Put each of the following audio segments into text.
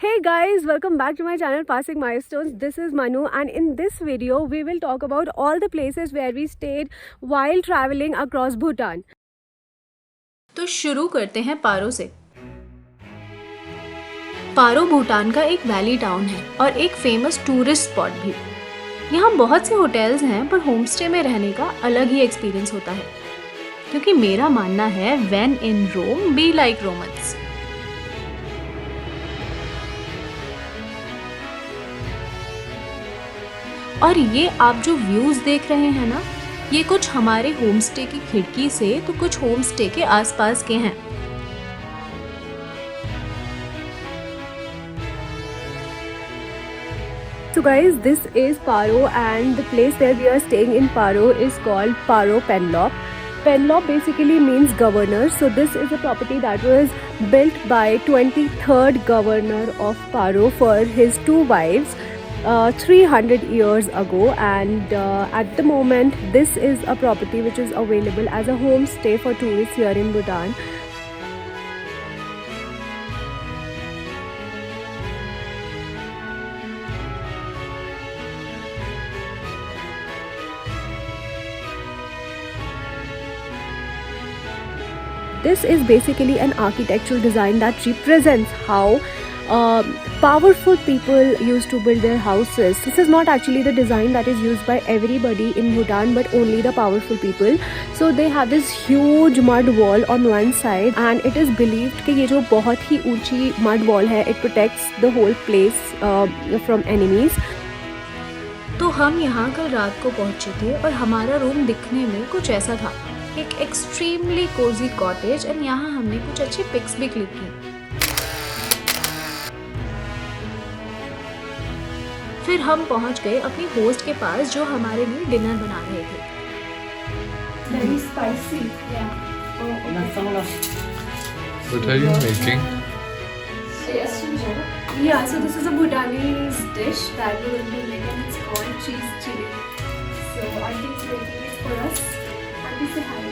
Hey guys, welcome back to my channel Passing Milestones. This is Manu and in this video we will talk about all the places where we stayed while traveling across Bhutan. तो शुरू करते हैं पारो से। पारो भूटान का एक valley town है और एक फेमस टूरिस्ट स्पॉट भी। यहाँ बहुत से होटल्स हैं पर होमस्टे में रहने का अलग ही एक्सपीरियंस होता है, क्योंकि मेरा मानना है when in Rome be like Romans. और ये आप जो व्यूज देख रहे हैं ना, ये कुछ हमारे होमस्टे की खिड़की से तो कुछ होमस्टे के आसपास के हैं। So guys, this is Paro and the place where we are staying in Paro is called Paro Penlop. Penlop basically means governor. So this is a property that was built by 23rd governor of Paro for his two wives 300 years ago, and at the moment this is a property which is available as a homestay for tourists here in Bhutan. This is basically an architectural design that represents how powerful people used to build their houses. This is not actually the design that is used by everybody in Bhutan, but only the powerful people. So they have this huge mud wall on one side, and it is believed कि ये जो बहुत ही ऊंची mud wall है, it protects the whole place from enemies. तो हम यहाँ कल रात को पहुँचे थे और हमारा रूम दिखने में कुछ ऐसा था, एक एक्सट्रीमली कोजी कॉटेज, एंड यहाँ हमने कुछ अच्छी पिक्स भी क्लिक की। फिर हम पहुंच गए अपनी होस्ट के पास जो हमारे लिए डिनर बना रहे थे। Very spicy. Yeah. What are you making? Yeah, so this is a Bhutanese dish that we will be making. It's called cheese chili. So auntie is making it for us. Auntie, say hi.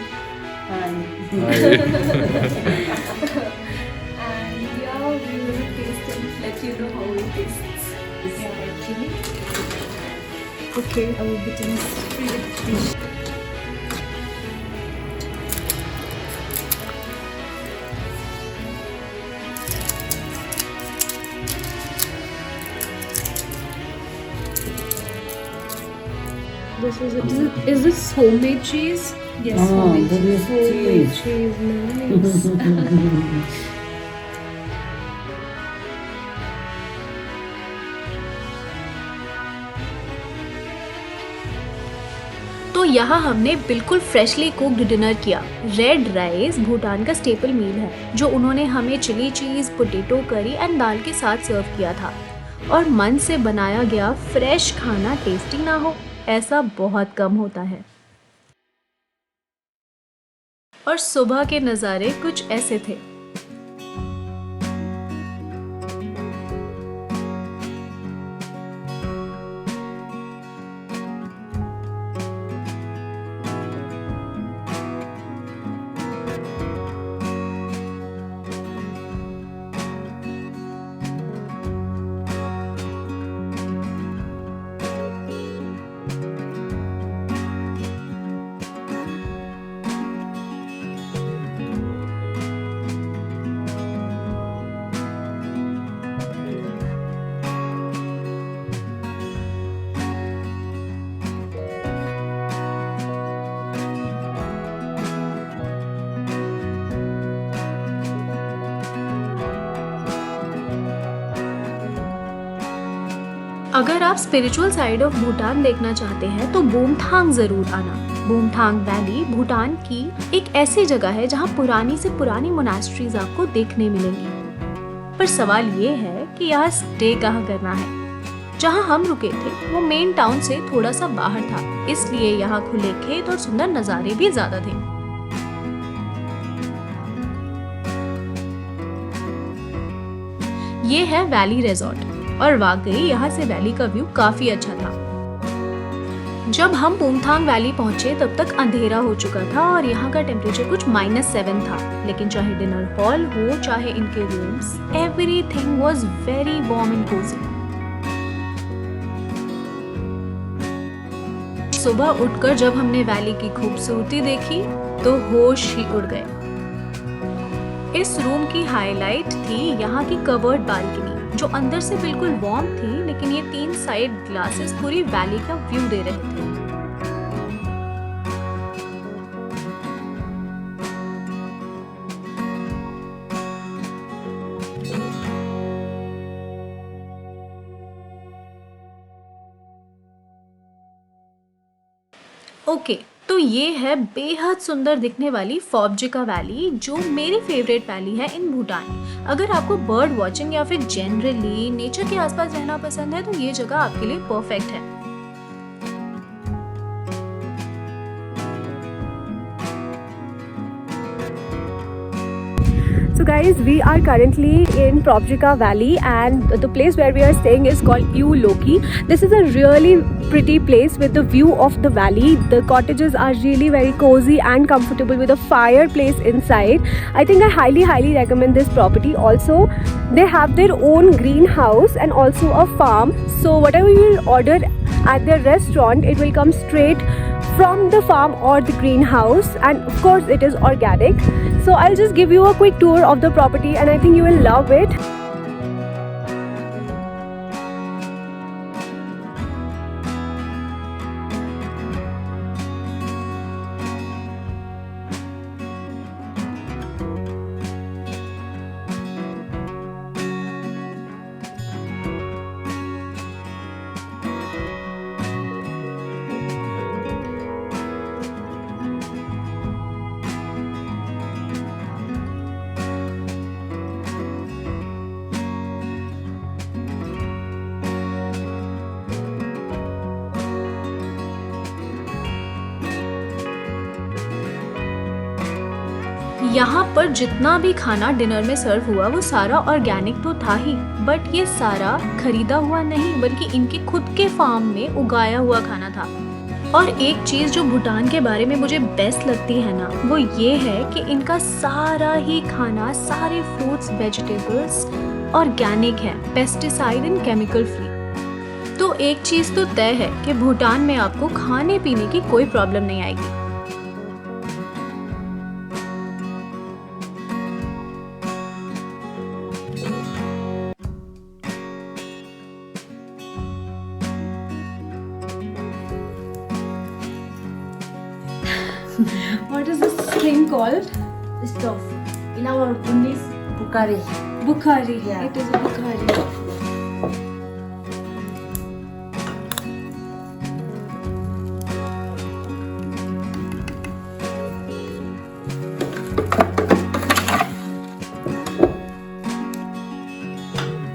And yeah, we will taste and let you know how it tastes. Chili. Okay, our Bhutanese favorite dish. Is this homemade cheese? Yes, homemade cheese. Homemade cheese, nice. तो यहाँ हमने बिल्कुल freshly cooked dinner किया। Red rice Bhutan का staple मील है, जो उन्होंने हमें चिली चीज, पोटैटो करी एंड दाल के साथ सर्व किया था। और मन से बनाया गया फ्रेश खाना टेस्टी ना हो, ऐसा बहुत कम होता है। और सुबह के नज़ारे कुछ ऐसे थे। अगर आप स्पिरिचुअल साइड ऑफ भूटान देखना चाहते हैं तो बोमथांग जरूर आना। बोमथांग वैली भूटान की एक ऐसी जगह है जहां पुरानी से पुरानी मोनास्ट्रीज आपको देखने मिलेंगी। पर सवाल ये है कि यहाँ स्टे कहाँ करना है। जहां हम रुके थे वो मेन टाउन से थोड़ा सा बाहर था, इसलिए यहाँ खुले खेत और सुंदर नज़ारे भी ज्यादा थे। ये है वैली रिजॉर्ट और वाकई यहाँ से वैली का व्यू काफी अच्छा था। जब हम बूमथांग वैली पहुंचे तब तक अंधेरा हो चुका था और यहाँ का टेम्परेचर कुछ -7 था, लेकिन चाहे डिनर हॉल हो चाहे इनके rooms, everything was very warm and cosy. सुबह उठकर जब हमने वैली की खूबसूरती देखी तो होश ही उड़ गए। इस रूम की हाईलाइट थी यहाँ की कवर्ड बालकनी, जो अंदर से बिल्कुल वार्म थी, लेकिन ये 3 साइड ग्लासेस पूरी वैली का व्यू दे रहे थे। ओके, तो ये है बेहद सुंदर दिखने वाली फॉबजिका वैली, जो मेरी फेवरेट वैली है इन भूटान। अगर आपको बर्ड वॉचिंग या फिर जनरली नेचर के आसपास रहना पसंद है तो ये जगह आपके लिए परफेक्ट है। So guys, we are currently in Probjika Valley and the place where we are staying is called Yu Loki. This is a really pretty place with the view of the valley. The cottages are really very cozy and comfortable with a fireplace inside. I think I highly recommend this property. Also, they have their own greenhouse and also a farm. So whatever you will order at their restaurant, it will come straight from the farm or the greenhouse, and of course it is organic. So I'll just give you a quick tour of the property and I think you will love it. यहाँ पर जितना भी खाना dinner में सर्व हुआ वो सारा organic तो था ही, बट ये सारा खरीदा हुआ नहीं बल्कि इनके खुद के फार्म में उगाया हुआ खाना था। और एक चीज़ जो भूटान के बारे में मुझे बेस्ट लगती है ना, वो ये है कि इनका सारा ही खाना, सारे फ्रूट्स वेजिटेबल्स ऑर्गेनिक है, पेस्टिसाइड एंड केमिकल फ्री। तो एक चीज़ तो तय है कि भूटान में आपको खाने पीने की कोई प्रॉब्लम नहीं आएगी। What is this thing called? Stove. In our Buddhist, Bukhari. Bukhari. Yeah. It is a Bukhari.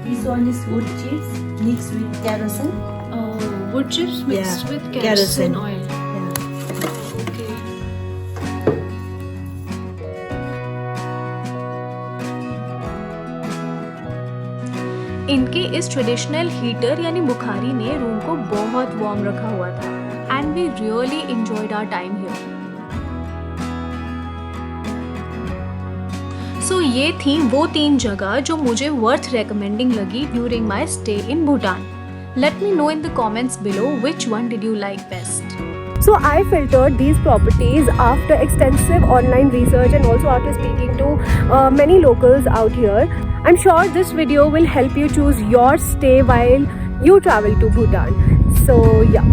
This one is wood chips mixed with kerosene. Wood chips mixed Yeah, with kerosene oil. Yeah. Okay. इनके इस traditional heater यानी बुखारी ने room को बहुत warm रखा हुआ था and we really enjoyed our time here. So ये थी वो 3 जगह जो मुझे वर्थ रेकमेंडिंग लगी during my stay in Bhutan. Let me know in the comments below which one did you like best. So I filtered these properties after extensive online research and also after speaking to many locals out here. I'm sure this video will help you choose your stay while you travel to Bhutan. So yeah.